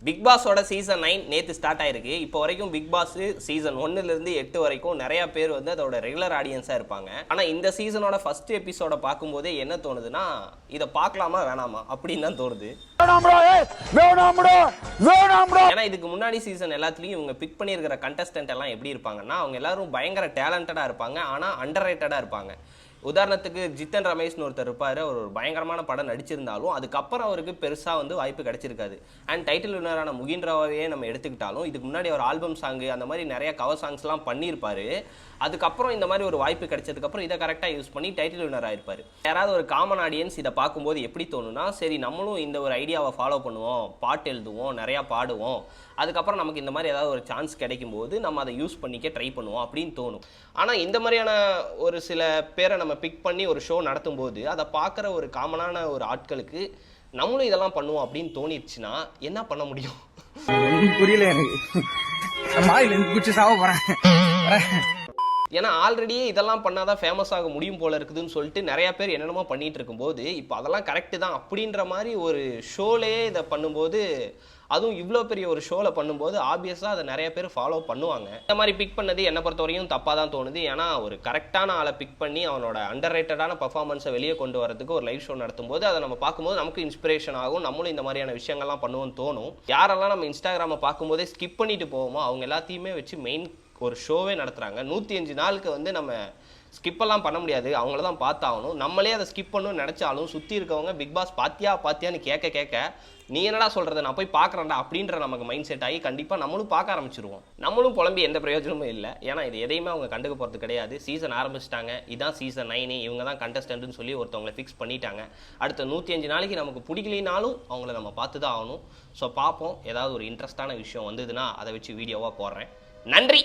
Big பாஸோட season 9 நேற்று start ஆயிருக்கு. இப்போ வரைக்கும் பிக் பாஸ் சீசன் 1லேருந்து 8 வரைக்கும் நிறைய பேர் வந்து அதோட ரெகுலர் ஆடியன்ஸாக இருப்பாங்க. ஆனால் இந்த சீசனோட ஃபர்ஸ்ட் எபிசோட பார்க்கும்போதே என்ன தோணுதுன்னா, இதை பார்க்கலாமா வேணாமா அப்படின்னு தான் தோணுது. ஏன்னா இதுக்கு முன்னாடி சீசன் எல்லாத்துலேயும் இவங்க பிக் பண்ணியிருக்கிற கண்டஸ்டன்ட் எல்லாம் எப்படி இருப்பாங்கன்னா, அவங்க எல்லாரும் பயங்கர டேலண்டடாக இருப்பாங்க, ஆனால் அண்டர் ரேட்டடாக இருப்பாங்க. உதாரணத்துக்கு ஜித்தன் ரமேஷ்னு ஒருத்தர் இருப்பார். அவர் ஒரு பயங்கரமான படம் நடிச்சிருந்தாலும் அதுக்கப்புறம் அவருக்கு பெருசாக வந்து வாய்ப்பு கிடைச்சிருக்காது. அண்ட் டைட்டில் வின்னரான முகின் ராவையே நம்ம எடுத்துக்கிட்டாலும் இதுக்கு முன்னாடி அவர் ஆல்பம் சாங்கு அந்த மாதிரி நிறைய கவர் சாங்ஸ்லாம் பண்ணியிருப்பார். அதுக்கப்புறம் இந்த மாதிரி ஒரு வாய்ப்பு கிடைச்சதுக்கப்புறம் இதை கரெக்டாக யூஸ் பண்ணி டைட்டில் வின்னர் ஆயிருப்பார். யாராவது ஒரு காமன் ஆடியன்ஸ் இதை பார்க்கும்போது எப்படி தோணுன்னா, சரி நம்மளும் இந்த ஒரு ஐடியாவை ஃபாலோ பண்ணுவோம், பாட்டு எழுதுவோம், நிறையா பாடுவோம், அதுக்கப்புறம் நமக்கு இந்த மாதிரி ஏதாவது ஒரு சான்ஸ் கிடைக்கும் போது நம்ம அதை யூஸ் பண்ணிக்க ட்ரை பண்ணுவோம் அப்படின்னு தோணும். ஆனால் இந்த மாதிரியான ஒரு சில பேரை நம்ம பிக் பண்ணி ஒரு ஷோ நடத்தும் போது அதை பார்க்குற ஒரு காமனான ஒரு ஆட்களுக்கு நம்மளும் இதெல்லாம் பண்ணுவோம் அப்படின்னு தோணிடுச்சுன்னா என்ன பண்ண முடியும்? புரியல எனக்கு. ஏன்னா ஆல்ரெடியே இதெல்லாம் பண்ணாதான் ஃபேமஸ் ஆக முடியும் போல இருக்குதுன்னு சொல்லிட்டு நிறைய பேர் என்னென்னமோ பண்ணிட்டு இருக்கும்போது இப்போ அதெல்லாம் கரெக்டு தான் அப்படின்ற மாதிரி ஒரு ஷோலேயே இதை பண்ணும்போது, அதுவும் இவ்வளோ பெரிய ஒரு ஷோவில் பண்ணும்போது ஆப்வியஸாக அதை நிறைய பேர் ஃபாலோ பண்ணுவாங்க. இந்த மாதிரி பிக் பண்ணது என்னை பொறுத்த வரையும் தப்பாக தான் தோணுது. ஏன்னா ஒரு கரெக்டான ஆளை பிக் பண்ணி அவனோட அண்டர் ரேட்டடான பர்ஃபார்மன்ஸை வெளியே கொண்டு வரதுக்கு ஒரு லைவ் ஷோ நடத்தும் போது அதை நம்ம பார்க்கும்போது நமக்கு இன்ஸ்பிரேஷன் ஆகும், நம்மளும் இந்த மாதிரியான விஷயங்கள்லாம் பண்ணுவோம்னு தோணும். யாரெல்லாம் நம்ம இன்ஸ்டாகிராமை பார்க்கும்போதே ஸ்கிப் பண்ணிட்டு போவோமோ அவங்க எல்லாத்தையுமே வச்சு மெயின் ஒரு ஷோவே நடத்துகிறாங்க. 105 நாளுக்கு வந்து நம்ம ஸ்கிப்பெல்லாம் பண்ண முடியாது, அவங்கள தான் பார்த்தாகணும். நம்மளே அதை ஸ்கிப் பண்ணணும்னு நினச்சாலும் சுற்றி இருக்கவங்க பிக் பாஸ் பாத்தியான்னு கேட்க நீ என்னடா சொல்கிறத நான் போய் பார்க்குறேன்டா அப்படின்ற நமக்கு மைண்ட் செட் ஆகி கண்டிப்பாக நம்மளும் பார்க்க ஆரம்பிச்சிருவோம். நம்மளும் புலம்பி எந்த பிரயோஜனமும் இல்லை. ஏன்னா இது எதையுமே அவங்க கண்டுக்க போகிறது கிடையாது. சீசன் ஆரம்பிச்சிட்டாங்க, இதான் சீசன் 9, இவங்க தான் கண்டஸ்டன்ட்னு சொல்லி ஒருத்தவங்களை ஃபிக்ஸ் பண்ணிட்டாங்க. அடுத்த 105 நாளைக்கு நமக்கு பிடிக்கலினாலும் அவங்கள நம்ம பார்த்து தான் ஆகணும். ஸோ பார்ப்போம், ஏதாவது ஒரு இன்ட்ரெஸ்டான விஷயம் வந்ததுன்னா அதை வச்சு வீடியோவாக போடுறேன். நன்றி.